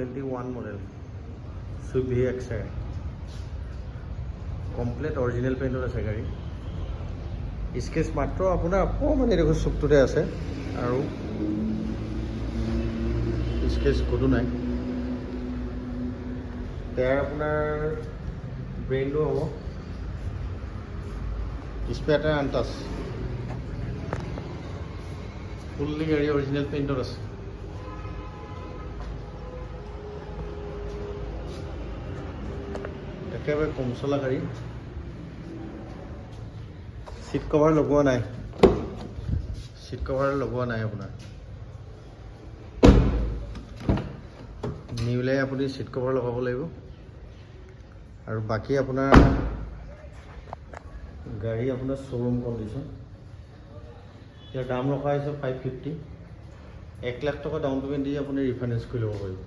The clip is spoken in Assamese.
21 model Swift VX complete original পেইণ্টত আছে গাড়ী। স্কেচ মাত্ৰ আপোনাৰ অকণমান দেখোন চুকটোতে আছে আৰু স্কেচ ক'তো নাই। টায়াৰ আপোনাৰ ব্ৰেণ্ডো হ'ব, স্পেয়াৰ আনটাচ, ফুল্লি গাড়ী অৰিজিনেল পেইণ্টত আছে। একেবাৰে কম চলা গাড়ী। চিট কভাৰ লগোৱা নাই, আপোনাৰ নিউলাই আপুনি চিট কভাৰ লগাব লাগিব। আৰু বাকী আপোনাৰ গাড়ী আপোনাৰ শ্ব'ৰুম কণ্ডিশ্যন। ইয়াৰ দাম ৰখা হৈছে 550। 1 লাখ টকা ডাউন পে'মেণ্ট দি আপুনি ৰিফাইনেন্স কৰি ল'ব পাৰিব।